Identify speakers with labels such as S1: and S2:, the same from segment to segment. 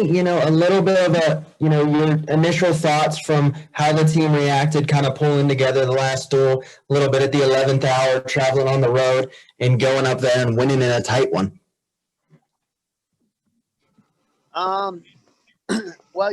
S1: me, a little bit of your initial thoughts from how the team reacted, kind of pulling together the last duel, a little bit at the 11th hour, traveling on the road and going up there and winning in a tight one.
S2: Well,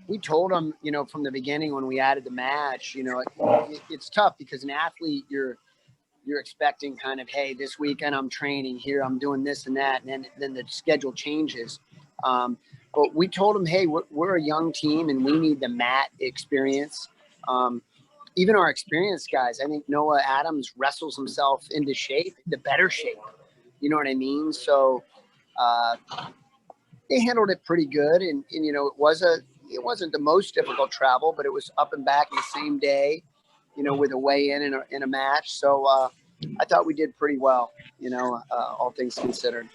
S2: we told them, from the beginning when we added the match, it's tough because an athlete, you're expecting kind of, hey, this weekend I'm training here, I'm doing this and that, and then the schedule changes. But we told them, hey, we're a young team and we need the mat experience. Even our experienced guys, I think Noah Adams wrestles himself into shape, the better shape. You know what I mean? So they handled it pretty good. And it wasn't the most difficult travel, but it was up and back in the same day, with a weigh-in in a match. So I thought we did pretty well, all things considered.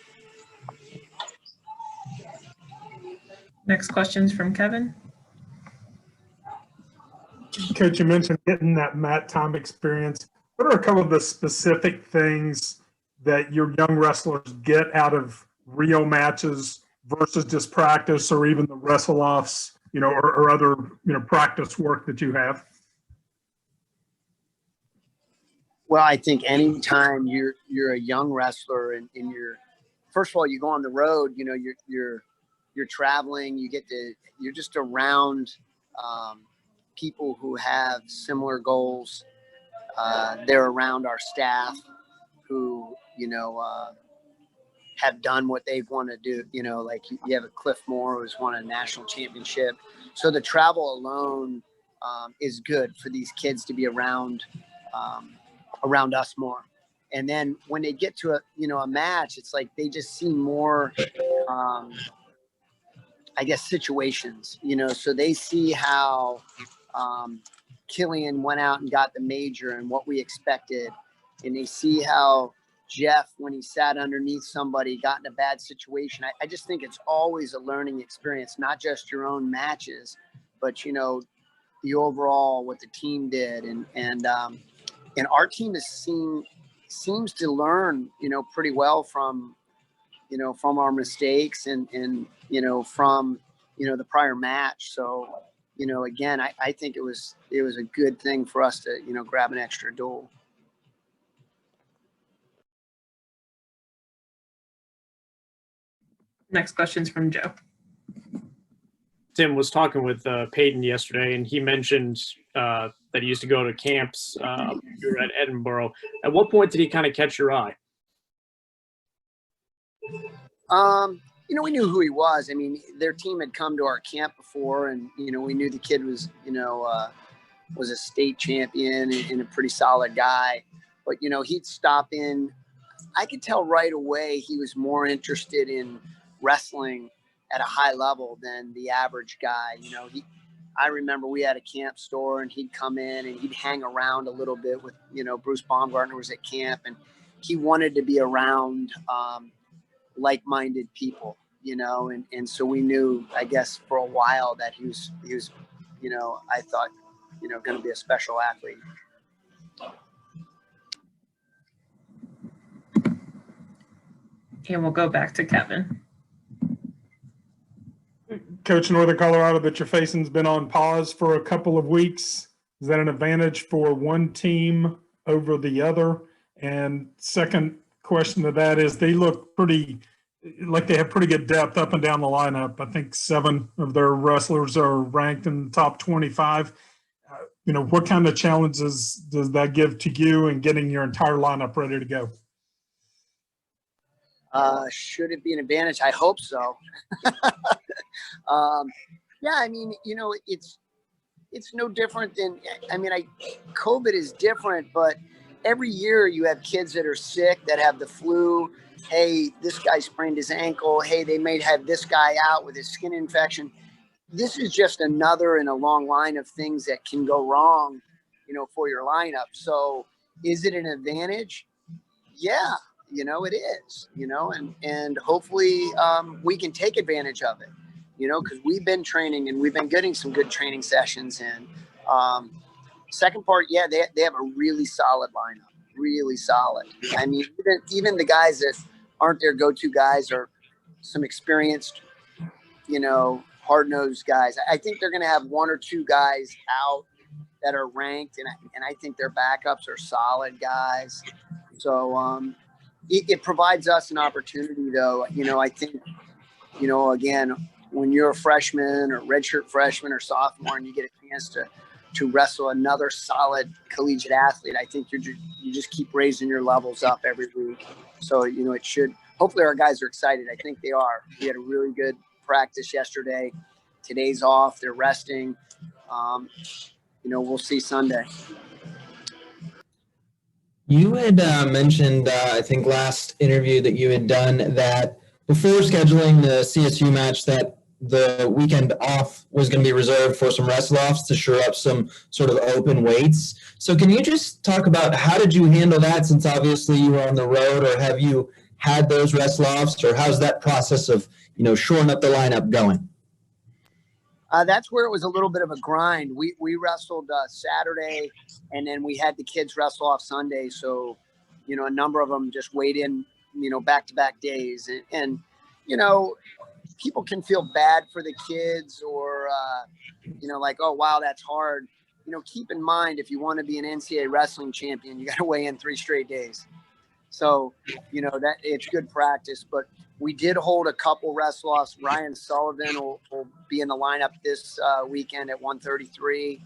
S3: Next question's from Kevin.
S4: Coach, you mentioned getting that mat time experience. What are a couple of the specific things that your young wrestlers get out of real matches versus just practice or even the wrestle-offs, or other, practice work that you have?
S2: Well, I think anytime you're a young wrestler and you're, first of all, you go on the road, you're traveling, you're just around people who have similar goals. They're around our staff who, have done what they want to do. Like you have a Cliff Moore who's won a national championship. So the travel alone is good for these kids to be around us more. And then when they get to a match, it's like they just see more, I guess, situations, so they see how Killian went out and got the major and what we expected. And they see how Jeff, when he sat underneath somebody, got in a bad situation. I just think it's always a learning experience, not just your own matches, but, the overall, what the team did. And our team seems to learn, pretty well from our mistakes and from, the prior match. So, again, I think it was a good thing for us to, grab an extra duel.
S3: Next question's from Joe.
S5: Tim was talking with Peyton yesterday, and he mentioned that he used to go to camps. You were at Edinburgh. At what point did he kind of catch your eye?
S2: We knew who he was. I mean, their team had come to our camp before, and we knew the kid was a state champion and a pretty solid guy. But he'd stop in. I could tell right away he was more interested in wrestling at a high level than the average guy. I remember we had a camp store and he'd come in and he'd hang around a little bit with, Bruce Baumgartner was at camp, and he wanted to be around like-minded people, and so we knew, I guess, for a while that he was, I thought, going to be a special athlete.
S3: And we'll go back to Kevin.
S4: Coach, Northern Colorado that you're facing has been on pause for a couple of weeks. Is that an advantage for one team over the other? And second question to that is, they look pretty like they have pretty good depth up and down the lineup. I think 7 of their wrestlers are ranked in the top 25. What kind of challenges does that give to you in getting your entire lineup ready to go?
S2: Should it be an advantage? I hope so. Yeah, I mean, it's no different than, COVID is different, but every year you have kids that are sick, that have the flu. Hey, this guy sprained his ankle. Hey, they may have this guy out with his skin infection. This is just another in a long line of things that can go wrong, for your lineup. So is it an advantage? Yeah. It is, and hopefully we can take advantage of it, because we've been training and we've been getting some good training sessions in. Second part, yeah, they have a really solid lineup, really solid. I mean, even the guys that aren't their go-to guys are some experienced hard-nosed guys. I think they're going to have one or two guys out that are ranked, and I think their backups are solid guys. So it provides us an opportunity, though. I think, again, when you're a freshman or redshirt freshman or sophomore and you get a chance to wrestle another solid collegiate athlete, I think you just keep raising your levels up every week. So, it should – hopefully our guys are excited. I think they are. We had a really good practice yesterday. Today's off. They're resting. We'll see Sunday.
S1: You had mentioned, I think last interview that you had done, that before scheduling the CSU match that the weekend off was going to be reserved for some wrestle-offs to shore up some sort of open weights. So can you just talk about how did you handle that, since obviously you were on the road, or have you had those wrestle-offs, or how's that process of, shoring up the lineup going?
S2: That's where it was a little bit of a grind. We wrestled Saturday, and then we had the kids wrestle off Sunday. So, a number of them just weighed in, back-to-back days. And people can feel bad for the kids, or, like, oh, wow, that's hard. Keep in mind, if you want to be an NCAA wrestling champion, you got to weigh in 3 straight days. So, that it's good practice. But we did hold a couple wrestle-offs. Ryan Sullivan will be in the lineup this weekend at 133,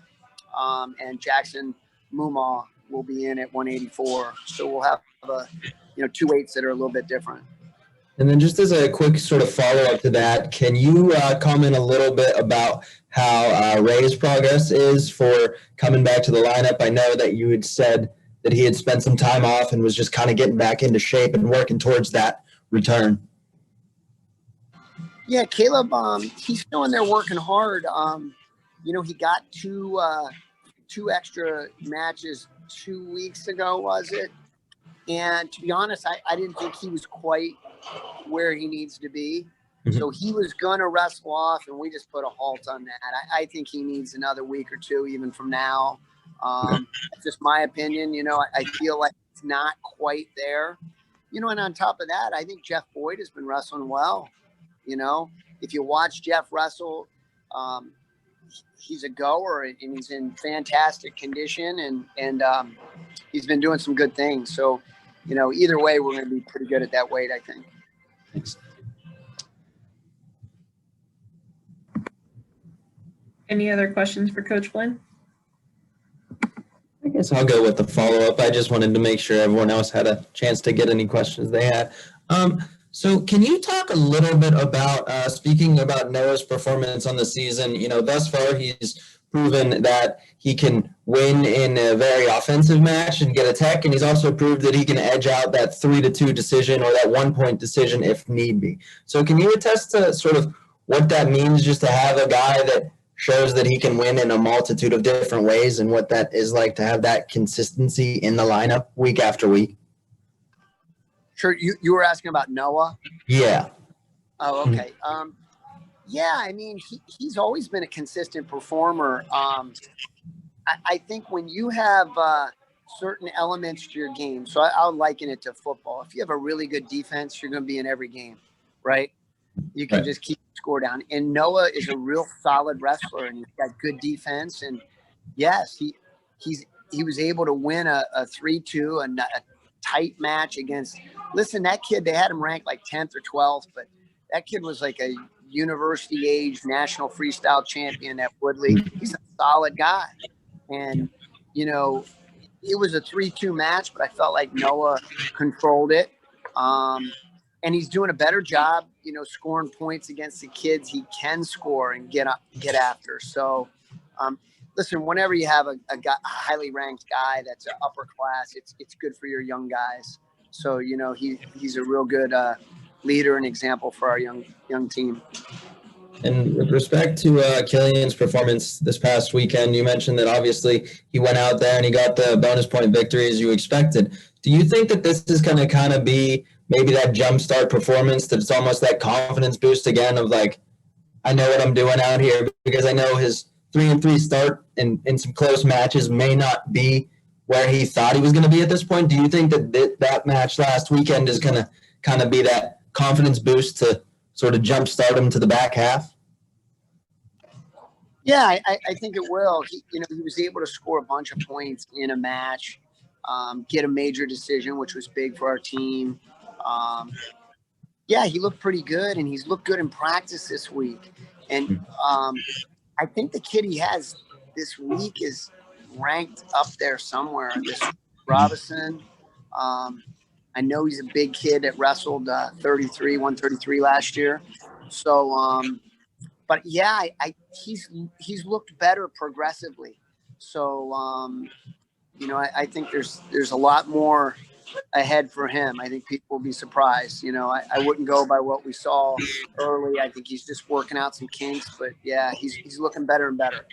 S2: and Jackson Mumaw will be in at 184. So we'll have, 2 weights that are a little bit different.
S1: And then just as a quick sort of follow-up to that, can you comment a little bit about how Ray's progress is for coming back to the lineup? I know that you had said that he had spent some time off and was just kind of getting back into shape and working towards that return.
S2: Yeah, Caleb, he's still in there working hard. He got two extra matches 2 weeks ago, was it? And to be honest, I didn't think he was quite where he needs to be. Mm-hmm. So he was going to wrestle off, and we just put a halt on that. I think he needs another week or two even from now. That's just my opinion. I feel like it's not quite there. And on top of that, I think Jeff Boyd has been wrestling well. If you watch Jeff wrestle, he's a goer, and he's in fantastic condition, and he's been doing some good things. So, either way, we're going to be pretty good at that weight, I think.
S1: Thanks.
S3: Any other questions for Coach Flynn?
S1: I guess I'll go with the follow-up. I just wanted to make sure everyone else had a chance to get any questions they had. So can you talk a little bit about, speaking about Noah's performance on the season, thus far he's proven that he can win in a very offensive match and get a tech, and he's also proved that he can edge out that 3-2 decision or that 1-point decision if need be. So can you attest to sort of what that means, just to have a guy that shows that he can win in a multitude of different ways, and what that is like to have that consistency in the lineup week after week?
S2: Sure. You were asking about Noah?
S1: Yeah.
S2: Oh, okay. Yeah, I mean, he's always been a consistent performer. I think when you have certain elements to your game, so I'll liken it to football. If you have a really good defense, you're going to be in every game, right? You can just keep the score down. And Noah is a real solid wrestler, and he's got good defense. And yes, he was able to win a 3-2, a tight match against. Listen, that kid, they had him ranked like 10th or 12th, but that kid was like a university age national freestyle champion at Woodley. He's a solid guy. And, it was a 3-2 match, but I felt like Noah controlled it. And he's doing a better job, scoring points against the kids he can score and get after. So, listen, whenever you have a highly ranked guy that's an upper class, it's good for your young guys. So, he's a real good leader and example for our young team.
S1: And with respect to Killian's performance this past weekend, you mentioned that obviously he went out there and he got the bonus point victory as you expected. Do you think that this is going to kind of be maybe that jumpstart performance, that it's almost that confidence boost again of like, I know what I'm doing out here, because I know his 3-3 start in some close matches may not be where he thought he was going to be at this point? Do you think that that match last weekend is going to kind of be that confidence boost to sort of jumpstart him to the back half?
S2: Yeah, I think it will. He was able to score a bunch of points in a match, get a major decision, which was big for our team. Yeah, he looked pretty good, and he's looked good in practice this week. And I think the kid he has this week is ranked up there somewhere. This Robinson. I know he's a big kid that wrestled 133 last year. So, but yeah, he's looked better progressively. So, I think there's a lot more ahead for him. I think people will be surprised. I wouldn't go by what we saw early. I think he's just working out some kinks, but yeah, he's looking better and better.